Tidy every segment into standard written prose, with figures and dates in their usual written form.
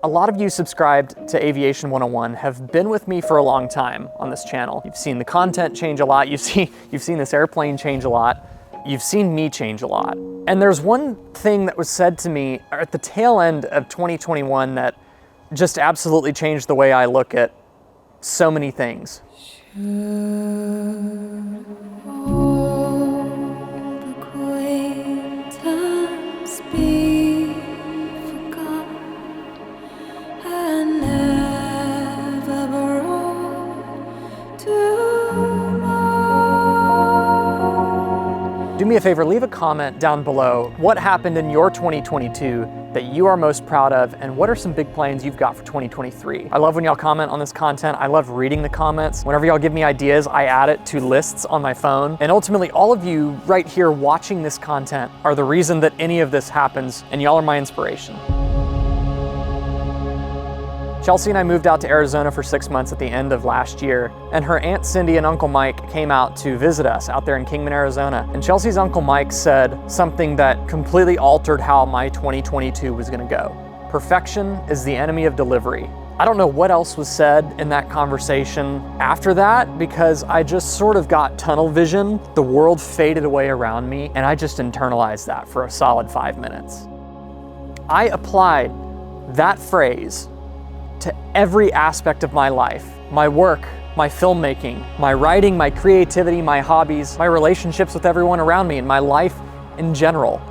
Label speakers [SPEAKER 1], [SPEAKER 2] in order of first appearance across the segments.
[SPEAKER 1] A lot of you subscribed to Aviation 101 have been with me for a long time on this channel. You've seen the content change a lot. You've seen this airplane change a lot. You've seen me change a lot. And there's one thing that was said to me at the tail end of 2021 that just absolutely changed the way I look at so many things. Do me a favor, leave a comment down below. What happened in your 2022 that you are most proud of, and what are some big plans you've got for 2023? I love when y'all comment on this content. I love reading the comments. Whenever y'all give me ideas, I add it to lists on my phone. And ultimately, all of you right here watching this content are the reason that any of this happens, and y'all are my inspiration. Chelsea and I moved out to Arizona for 6 months at the end of last year, and her Aunt Cindy and Uncle Mike came out to visit us out there in Kingman, Arizona. And Chelsea's Uncle Mike said something that completely altered how my 2022 was gonna go. Perfection is the enemy of delivery. I don't know what else was said in that conversation after that, because I just sort of got tunnel vision. The world faded away around me, and I just internalized that for a solid 5 minutes. I applied that phrase to every aspect of my life, my work, my filmmaking, my writing, my creativity, my hobbies, my relationships with everyone around me, and my life in general.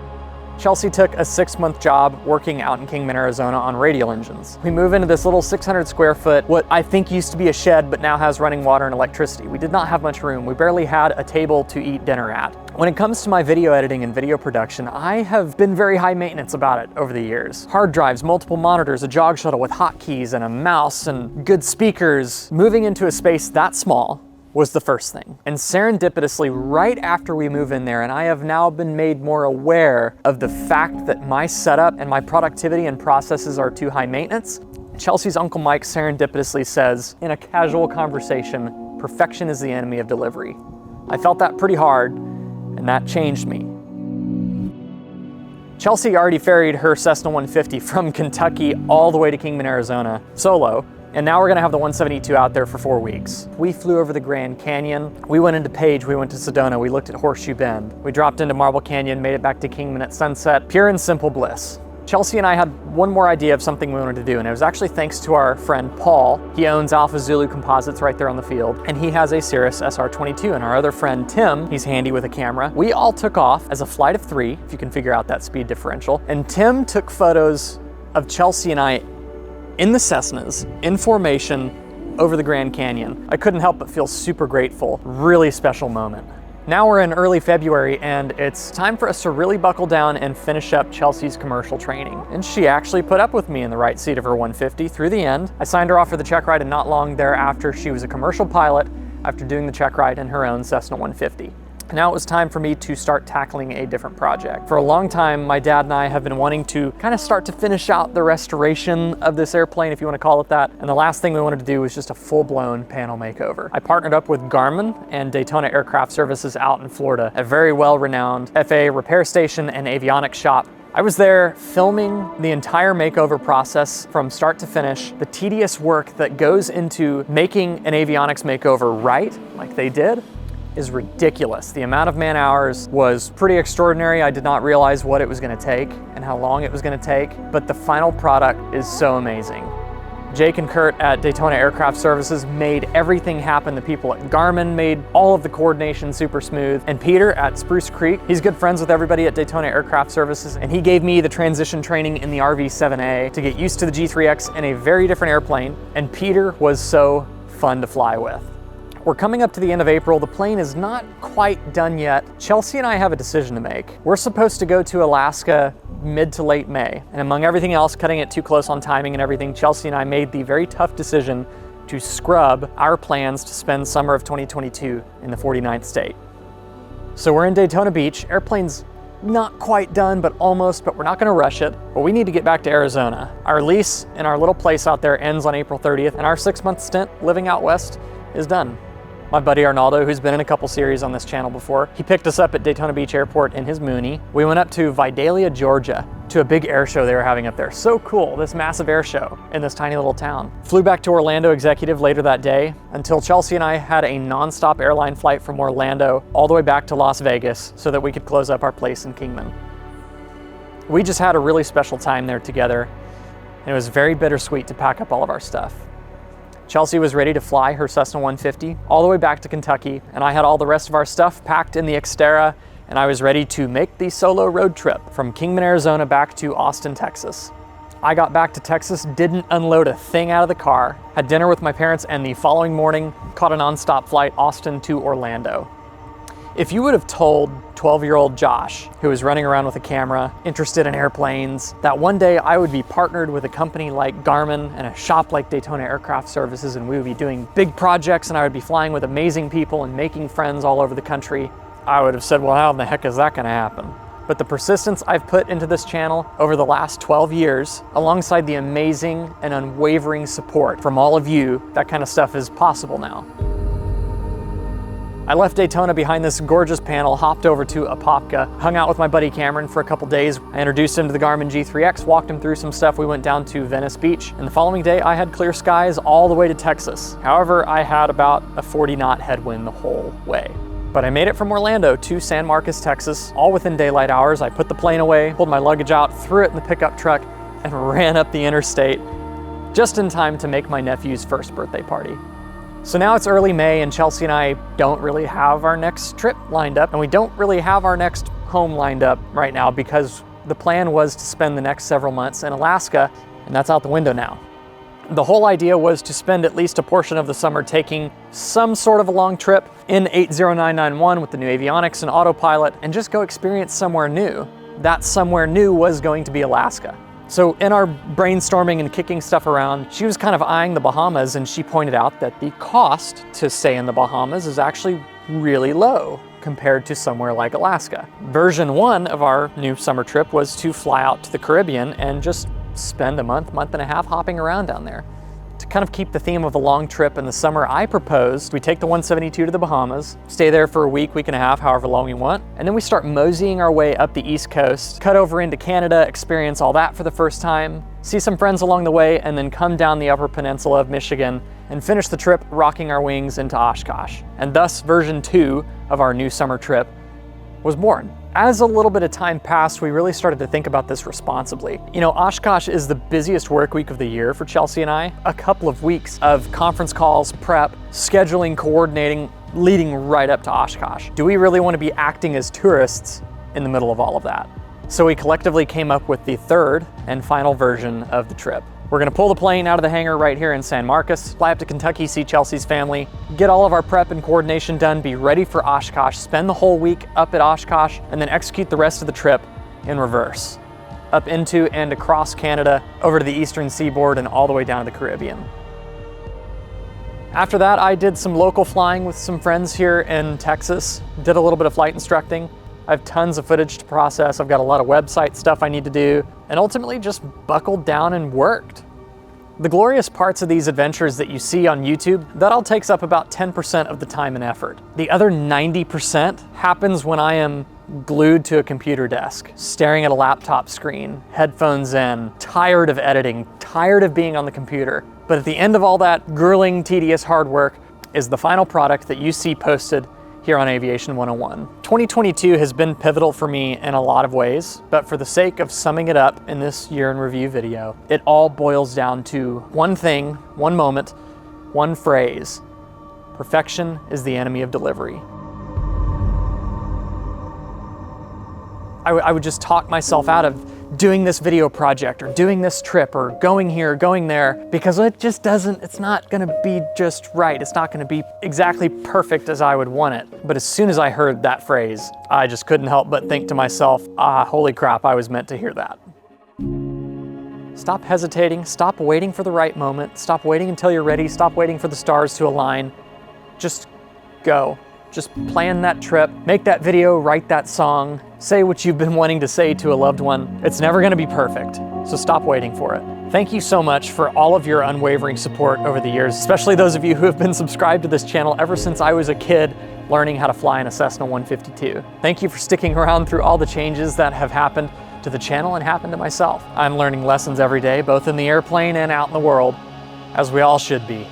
[SPEAKER 1] Chelsea took a 6-month job working out in Kingman, Arizona on radial engines. We move into this little 600 square foot, what I think used to be a shed, but now has running water and electricity. We did not have much room. We barely had a table to eat dinner at. When it comes to my video editing and video production, I have been very high maintenance about it over the years. Hard drives, multiple monitors, a jog shuttle with hotkeys and a mouse and good speakers. Moving into a space that small was the first thing. And serendipitously, right after we move in there, and I have now been made more aware of the fact that my setup and my productivity and processes are too high maintenance, Chelsea's Uncle Mike serendipitously says, in a casual conversation, perfection is the enemy of delivery. I felt that pretty hard, and that changed me. Chelsea already ferried her Cessna 150 from Kentucky all the way to Kingman, Arizona, solo. And now we're gonna have the 172 out there for 4 weeks. We flew over the Grand Canyon. We went into Page, we went to Sedona, we looked at Horseshoe Bend. We dropped into Marble Canyon, made it back to Kingman at sunset. Pure and simple bliss. Chelsea and I had one more idea of something we wanted to do, and it was actually thanks to our friend Paul. He owns Alpha Zulu Composites right there on the field, and he has a Cirrus SR22, and our other friend Tim, he's handy with a camera. We all took off as a flight of 3, if you can figure out that speed differential, and Tim took photos of Chelsea and I in the Cessnas, in formation, over the Grand Canyon. I couldn't help but feel super grateful. Really special moment. Now we're in early February, and it's time for us to really buckle down and finish up Chelsea's commercial training. And she actually put up with me in the right seat of her 150 through the end. I signed her off for the check ride, and not long thereafter, she was a commercial pilot after doing the check ride in her own Cessna 150. Now it was time for me to start tackling a different project. For a long time, my dad and I have been wanting to kind of start to finish out the restoration of this airplane, if you want to call it that. And the last thing we wanted to do was just a full-blown panel makeover. I partnered up with Garmin and Daytona Aircraft Services out in Florida, a very well-renowned FAA repair station and avionics shop. I was there filming the entire makeover process from start to finish, the tedious work that goes into making an avionics makeover right, like they did, is ridiculous. The amount of man hours was pretty extraordinary. I did not realize what it was gonna take and how long it was gonna take, but the final product is so amazing. Jake and Kurt at Daytona Aircraft Services made everything happen. The people at Garmin made all of the coordination super smooth. And Peter at Spruce Creek, he's good friends with everybody at Daytona Aircraft Services, and he gave me the transition training in the RV-7A to get used to the G3X in a very different airplane, and Peter was so fun to fly with. We're coming up to the end of April. The plane is not quite done yet. Chelsea and I have a decision to make. We're supposed to go to Alaska mid to late May. And among everything else, cutting it too close on timing and everything, Chelsea and I made the very tough decision to scrub our plans to spend summer of 2022 in the 49th state. So we're in Daytona Beach. Airplane's not quite done, but almost, but we're not gonna rush it. But we need to get back to Arizona. Our lease in our little place out there ends on April 30th, and our 6-month stint living out west is done. My buddy Arnaldo, who's been in a couple series on this channel before, he picked us up at Daytona Beach Airport in his Mooney. We went up to Vidalia, Georgia, to a big air show they were having up there. So cool, this massive air show in this tiny little town. Flew back to Orlando executive later that day until Chelsea and I had a non-stop airline flight from Orlando all the way back to Las Vegas so that we could close up our place in Kingman. We just had a really special time there together, and it was very bittersweet to pack up all of our stuff. Chelsea was ready to fly her Cessna 150 all the way back to Kentucky, and I had all the rest of our stuff packed in the Xterra, and I was ready to make the solo road trip from Kingman, Arizona back to Austin, Texas. I got back to Texas, didn't unload a thing out of the car, had dinner with my parents, and the following morning caught a nonstop flight Austin to Orlando. If you would have told 12-year-old Josh, who was running around with a camera, interested in airplanes, that one day I would be partnered with a company like Garmin and a shop like Daytona Aircraft Services, and we would be doing big projects and I would be flying with amazing people and making friends all over the country, I would have said, well, how in the heck is that gonna happen? But the persistence I've put into this channel over the last 12 years, alongside the amazing and unwavering support from all of you, that kind of stuff is possible now. I left Daytona behind this gorgeous panel, hopped over to Apopka, hung out with my buddy Cameron for a couple days. I introduced him to the Garmin G3X, walked him through some stuff. We went down to Venice Beach, and the following day I had clear skies all the way to Texas. However, I had about a 40-knot headwind the whole way. But I made it from Orlando to San Marcos, Texas, all within daylight hours. I put the plane away, pulled my luggage out, threw it in the pickup truck, and ran up the interstate just in time to make my nephew's first birthday party. So now it's early May, and Chelsea and I don't really have our next trip lined up, and we don't really have our next home lined up right now because the plan was to spend the next several months in Alaska, and that's out the window now. The whole idea was to spend at least a portion of the summer taking some sort of a long trip in 80991 with the new Avionics and autopilot and just go experience somewhere new. That somewhere new was going to be Alaska. So in our brainstorming and kicking stuff around, she was kind of eyeing the Bahamas, and she pointed out that the cost to stay in the Bahamas is actually really low compared to somewhere like Alaska. Version 1 of our new summer trip was to fly out to the Caribbean and just spend a month and a half hopping around down there. To kind of keep the theme of a long trip in the summer, I proposed we take the 172 to the Bahamas, stay there for a week and a half, however long we want, and then we start moseying our way up the East Coast, cut over into Canada, experience all that for the first time, see some friends along the way, and then come down the Upper Peninsula of Michigan and finish the trip rocking our wings into Oshkosh. And thus, version 2 of our new summer trip was born. As a little bit of time passed, we really started to think about this responsibly. You know, Oshkosh is the busiest work week of the year for Chelsea and I. A couple of weeks of conference calls, prep, scheduling, coordinating, leading right up to Oshkosh. Do we really want to be acting as tourists in the middle of all of that? So we collectively came up with the third and final version of the trip. We're gonna pull the plane out of the hangar right here in San Marcos, fly up to Kentucky, see Chelsea's family, get all of our prep and coordination done, be ready for Oshkosh, spend the whole week up at Oshkosh, and then execute the rest of the trip in reverse, up into and across Canada, over to the eastern seaboard, and all the way down to the Caribbean. After that, I did some local flying with some friends here in Texas, did a little bit of flight instructing. I have tons of footage to process. I've got a lot of website stuff I need to do, and ultimately just buckled down and worked. The glorious parts of these adventures that you see on YouTube, that all takes up about 10% of the time and effort. The other 90% happens when I am glued to a computer desk, staring at a laptop screen, headphones in, tired of editing, tired of being on the computer. But at the end of all that grueling, tedious hard work is the final product that you see posted here on Aviation 101. 2022 has been pivotal for me in a lot of ways, but for the sake of summing it up in this year in review video, it all boils down to one thing, one moment, one phrase: perfection is the enemy of delivery. I would just talk myself out of doing this video project or doing this trip or going here, going there, because it just doesn't, it's not gonna be just right. It's not gonna be exactly perfect as I would want it. But as soon as I heard that phrase, I just couldn't help but think to myself, holy crap, I was meant to hear that. Stop hesitating, stop waiting for the right moment, stop waiting until you're ready, stop waiting for the stars to align. Just go. Just plan that trip, make that video, write that song, say what you've been wanting to say to a loved one. It's never gonna be perfect, so stop waiting for it. Thank you so much for all of your unwavering support over the years, especially those of you who have been subscribed to this channel ever since I was a kid learning how to fly in a Cessna 152. Thank you for sticking around through all the changes that have happened to the channel and happened to myself. I'm learning lessons every day, both in the airplane and out in the world, as we all should be.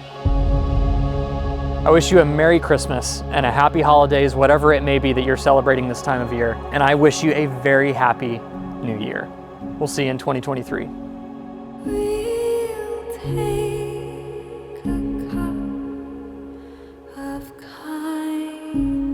[SPEAKER 1] I wish you a Merry Christmas and a Happy Holidays, whatever it may be that you're celebrating this time of year. And I wish you a very happy New Year. We'll see you in 2023.
[SPEAKER 2] We'll take a cup of kindness.